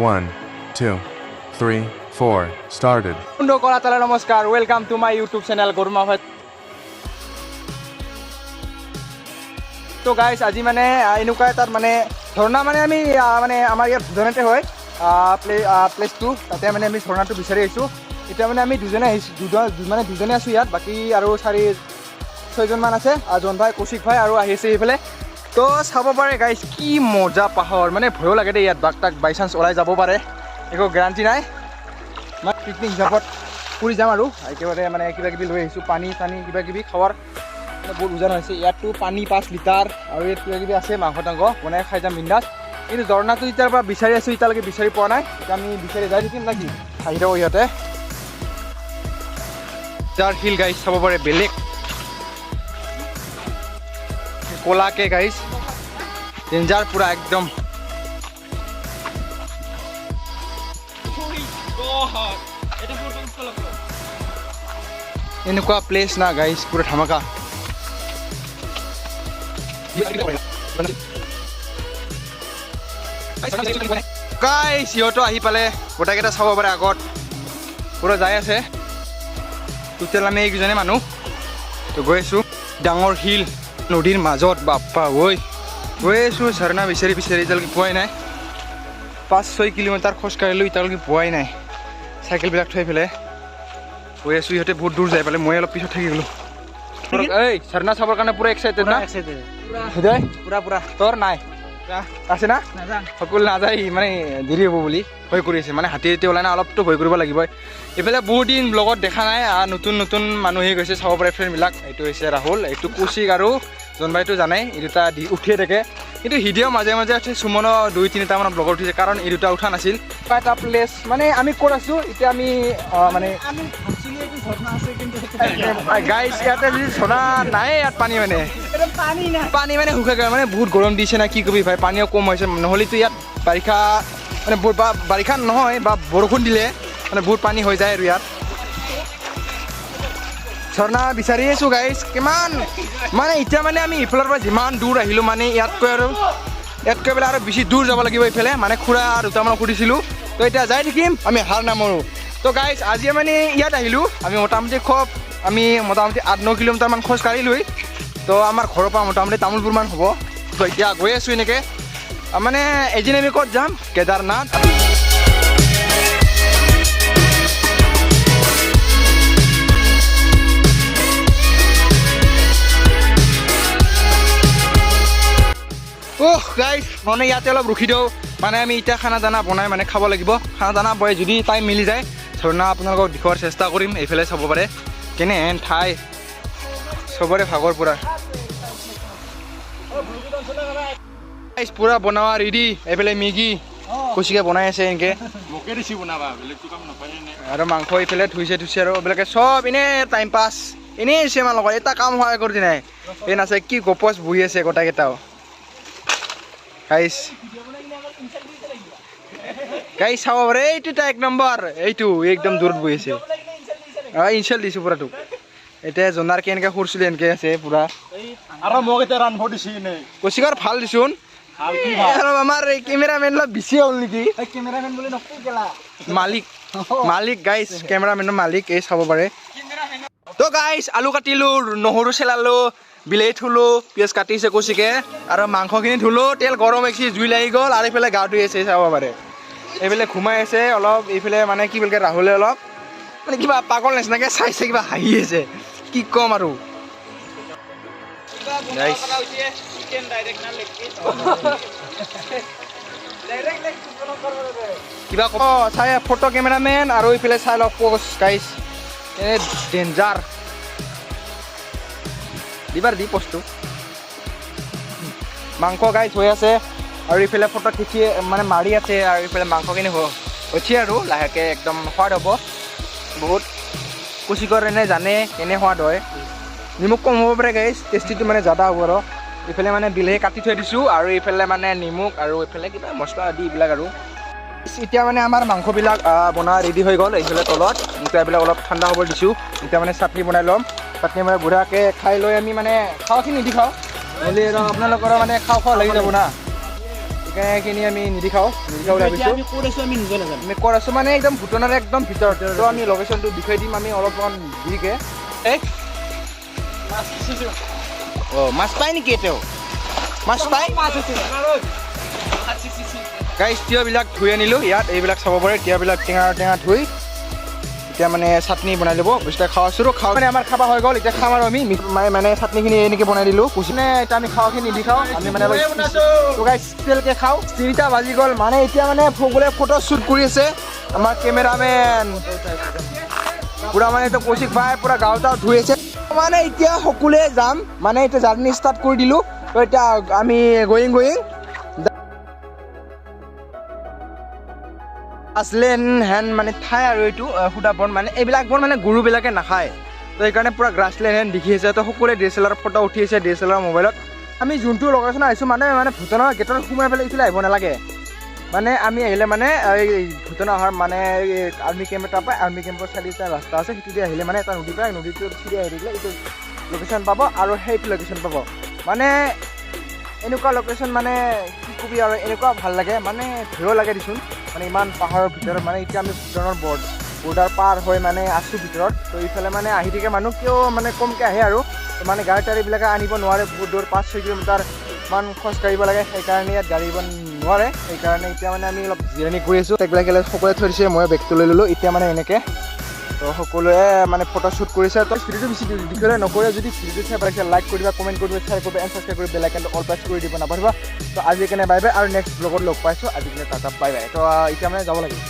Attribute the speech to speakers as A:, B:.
A: 1, 2, 3, 4, started.
B: বন্ধু কলাতলা নমস্কাৰ welcome to my YouTube channel গৰুমা ভাই তো গাইজ আজি মানে এনেকুৱা এটাত মানে ঝৰ্ণা মানে আমি মানে আমাৰ ইয়াত দুজনতে হয় প্লেচটো তাতে মানে আমি ঝৰ্ণাটো বিচাৰি আহিছোঁ এতিয়া মানে আমি দুজনে আহিছোঁ দুজনে আছোঁ ইয়াত বাকী আৰু 4-6জনমান আছে জন ভাই কৌশিক ভাই আৰু আহি আছে এইফালে তো চাব পাৰে গাইজ কি মজা পাহাৰ মানে ভয়ো লাগে দেই ইয়াত বাঘ তাক বাই চান্স ওলাই যাব পাৰে একো গেৰাণ্টি নাই মই পিকনিক হিচাপত ফুৰি যাম আৰু একেবাৰে মানে কিবা কিবি লৈ আহিছোঁ পানী চানী কিবা কিবি খোৱাৰ মানে বহুত উজান হৈছে ইয়াততো পানী 5 লিটাৰ আৰু ইয়াত কিবা কিবি আছে মাংস টাংস বনাই খাই যাম বিন্দাছ কিন্তু ঝৰ্ণাটো এতিয়াৰ পৰা বিচাৰি আছোঁ এতিয়ালৈকে বিচাৰি পোৱা নাই এতিয়া আমি বিচাৰি যাই থাকিম নাকি আহি যাব ইহঁতে তাৰ হিল গাইজ চাব পাৰে বেলেগ ক'লাকে গাইজ ডেঞ্জাৰ পুৰা একদম এনেকুৱা প্লেচ না গাইজ পুৰা ধামাকা গাইজ সিহঁতো আহি পালে গোটেইকেইটা চাব পাৰে আগত পুৰা যাই আছে টোটেল আমি এইকেইজনে মানুহ তো গৈ আছোঁ ডাঙৰ শিল নদীৰ মাজত বাপ্পা ঐ গৈ আছোঁ ঝৰ্ণা বিচাৰি এতিয়ালৈকে পোৱাই নাই 5-6 কিলোমিটাৰ খোজকাঢ়িলোঁ এতিয়ালৈকে পোৱাই নাই চাইকেলবিলাক থৈ পেলাই গৈ আছোঁ ইহঁতে বহুত দূৰ যাই পালে মই অলপ পিছত থাকি গ'লোঁ এই ঝৰ্ণা চাবৰ কাৰণে পুৰা এক্সাইটেড না হৃদয় পুৰা তোৰ নাই আছে না সকলো নাযায় মানে দেৰি হ'ব বুলি ভয় কৰি আছে মানে হাতী ওলাই না অলপতো ভয় কৰিব লাগিবই এইফালে বহুত দিন ব্লগত দেখা নাই নতুন মানুহ আহি গৈছে চাব পাৰে ফ্ৰেণ্ডবিলাক এইটো হৈছে ৰাহুল এইটো কৌশিক আৰু জনবাইটো জানাই এই দুটা উঠিয়ে থাকে কিন্তু ভিডিঅ' মাজে মাজে আছে সুমনৰ 2-3টা ব্লগত উঠিছে কাৰণ এই দুটা উঠা নাছিল এটা প্লেচ মানে আমি ক'ত আছোঁ এতিয়া আমি মানে গাইজ ইয়াতে যদি ঝৰ্ণা নাই ইয়াত পানী মানে শুকাই গ'ল মানে বহুত গৰম দিছে না কি কবি ভাই পানীও কম হৈছে নহ'লেতো ইয়াত বাৰিষা মানে বাৰিষা নহয় বা বৰষুণ দিলে মানে বহুত পানী হৈ যায় আৰু ইয়াত ঝৰ্ণা বিচাৰি আছোঁ গাইজ কিমান মানে এতিয়া মানে আমি ইফালৰ পৰা যিমান দূৰ আহিলোঁ মানে ইয়াতকৈ পেলাই আৰু বেছি দূৰ যাব লাগিব এইফালে মানে খুৰা দুটামানক সুধিছিলোঁ তো এতিয়া যাই থাকিম আমি হাৰ নামৰোঁ তো গাইজ আজি মানে ইয়াত আহিলোঁ আমি মোটামুটি 8-9 কিলোমিটাৰমান খোজ কাঢ়িলোঁ তো আমাৰ ঘৰৰ পৰা মোটামুটি তামোলপুৰমান হ'ব তো এতিয়া গৈ আছোঁ এনেকৈ মানে এদিন আমি ক'ত যাম কেদাৰনাথ গাইজ মানে ইয়াতে অলপ ৰখি দিওঁ মানে আমি এতিয়া খানা দানা বনাই মানে খাব লাগিব খানা দানা বনাই যদি টাইম মিলি যায় ঝৰ্ণা আপোনালোকক দেখুৱাৰ চেষ্টা কৰিম এইফালে চাব পাৰে কেনেহেন ঠাই চবৰে ভাগৰ পুৰা পুৰা বনোৱা ৰেডি এইফালে মেগী কৌশিকে বনাই আছে এনেকৈ আৰু মাংস এইফালে ধুইছে আৰু এইবিলাকে চব এনেই টাইম পাছ এনেই আছে আমাৰ লগত এটা কাম সহায় কৰি নাই এই নাছে কি গপচ বহি আছে গোটেইকেইটাও গাইজ চাব পাৰে এইটো 1 নম্বৰ এইটো একদম দূৰত বহি আছে ইনচাল দিছোঁ পুৰা তোক এতিয়া জনাৰ কেনেকৈ সুৰছিলে এনেকৈ আছে পুৰা আৰু মোক এতিয়া ৰান্ধব দিছে কৌশিকৰ ভাল দিছোন আৰু আমাৰ কেমেৰামেন অলপ বেছি হ'ল নেকি কেমেৰামেন বুলি মালিক গাইজ কেমেৰামেনৰ মালিক এই চাব পাৰে তো গাইজ আলু কাটিলোঁ নহৰু চেলালোঁ বিলাহী থলোঁ পিঁয়াজ কাটিছে কৌশিকে আৰু মাংসখিনি ধুলোঁ তেল গৰম হৈছে জুই লাগি গ'ল আৰু এইফালে গা ধুই আছে চাব পাৰে এইফালে ঘুমাই আছে অলপ এইফালে মানে কি বুলি ৰাহুলে অলপ মানে কিবা পাগল নিচিনাকৈ চাইছে কিবা হাঁহি আছে কি ক'ম আৰু কিবা চাই ফটো কেমেৰামেন আৰু এইফালে চাই লওক প'ষ্ট গাইজ এনে ডেঞ্জাৰ দিবাৰ দি প'ষ্টটো মাংস গাইজ হৈ আছে আৰু এইফালে ফটো খিচি মানে মাৰি আছে আৰু এইফালে মাংসখিনি হৈছে আৰু লাহেকৈ একদম সোৱাদ হ'ব বহুত কৌশিকৰ এনে জানে কেনে সোৱাদ হয় নিমখ কম হ'ব পাৰে গাইজ টেষ্টিটো মানে জাদা হ'ব আৰু এইফালে মানে বিলাহী কাটি থৈ দিছোঁ আৰু এইফালে মানে নিমখ আৰু এইফালে কিবা মছলা আদি এইবিলাক আৰু এতিয়া মানে আমাৰ মাংসবিলাক বনোৱা ৰেডি হৈ গ'ল এইফালে তলত এতিয়া এইবিলাক অলপ ঠাণ্ডা হ'ব দিছোঁ এতিয়া মানে চাটনি বনাই ল'ম চাটনি মানে বুঢ়াকৈ খাই লৈ আমি মানে খাৱাখিনি দি খাওঁ নহ'লে আপোনালোকৰ মানে খাওঁ লাগি যাব না চিকেনখিনি আমি নিদিখাওঁ ভাবিছোঁ
C: আমি ক'ত আছোঁ আমি নিজে নাজানো
B: আমি ক'ত আছোঁ মানে একদম ভূটানৰ একদম ভিতৰত তো আমি লোকেশ্যনটো দেখুৱাই দিম আমি অলপমান দেৰিকৈ অঁ মাছ পায় নেকি এতিয়াও মাছ পায় গাইছ তিয়ঁহবিলাক ধুই আনিলোঁ ইয়াত এইবিলাক চাব পাৰে তিয়ঁহবিলাক টেঙা ধুই এতিয়া মানে চাটনি বনাই ল'ব বস্তুটা খাওঁ মানে আমাৰ খাবা হৈ গ'ল এতিয়া খাম আৰু আমি মানে চাটনিখিনি এনেকৈ বনাই দিলোঁ মানে এতিয়া আমি খাওঁখিনি দি খাওঁ আমি মানে তো গাইছ স্পেচিয়েলকৈ খাওঁ 3টা বাজি গ'ল মানে এতিয়া মানে সকলোৱে ফটো শ্বুট কৰি আছে আমাৰ কেমেৰামেন পুৰা মানে এতিয়া কৌশিক ভাই পুৰা গাঁৱত ধুই আছে মানে এতিয়া সকলোৱে যাম মানে এতিয়া জাৰ্ণি ষ্টাৰ্ট কৰি দিলোঁ তো এতিয়া আমি গয়িং গ্ৰাছলেণ্ড হেন মানে ঠাই আৰু এইটো সুদা বন মানে এইবিলাক বন মানে গৰুবিলাকে নাখায় তো সেইকাৰণে পূৰা গ্ৰাছলেণ্ড হেন দেখি আছে তো সকলোৱে DSLR ফটো উঠি আছে DSLR মোবাইলত আমি যোনটো লোকেশ্যন আহিছোঁ মানে ভূটানৰ গেটত সোমাই পেলাই এইফালে আহিব নালাগে মানে আমি আহিলে মানে এই ভূটান অহাৰ মানে আৰ্মি কেম্প এটা পায় আৰ্মি কেম্পৰ চাইডে এটা ৰাস্তা আছে সেইটো দি আহিলে মানে এটা নদী পায় নদীটো চিৰি আহি থাকিলে এইটো লোকেশ্যন পাব আৰু সেইটো লোকেশ্যন পাব মানে এনেকুৱা লোকেশ্যন মানে কি কবি আৰু এনেকুৱা ভাল লাগে মানে ভিৰো লাগে দেচোন মানে ইমান পাহাৰৰ ভিতৰত মানে এতিয়া আমি ভূটানৰ বৰ্ডাৰ পাৰ হৈ মানে আছোঁ ভিতৰত তো এইফালে মানে আহি থাকে মানুহ কিয় মানে কমকৈ আহে আৰু মানে গাড়ী টাড়ীবিলাকে আনিব নোৱাৰে বহুত দূৰ 5-6 কিলোমিটাৰ মান খোজ কাঢ়িব লাগে সেইকাৰণে ইয়াত গাড়ী নোৱাৰে সেইকাৰণে এতিয়া মানে আমি অলপ জিৰণি কৰি আছোঁ বেগবিলাক সকলোৱে থৈ দিছে মই বেগটো লৈ ল'লোঁ এতিয়া মানে এনেকৈ তো সকলোৱে মানে ফটো শ্বুট কৰিছে তো ভিডিঅ'টো বেছি দীঘলীয়া নকৰে যদি ভিডিঅ'টো চাই পাইছে লাইক কৰিবা কমেণ্ট কৰিবা শ্বেয়াৰ কৰিবা এণ্ড ছাবস্ক্ৰাইব কৰি বেল আইকনটো অল প্ৰেছ কৰি দিব নাপাহৰিবা তো আজি কেনে বাই বাই আৰু নেক্সট ব্লগত লগ পাইছোঁ আজি কেনে টাটা বাই বাই তো এতিয়া মানে যাব লাগিব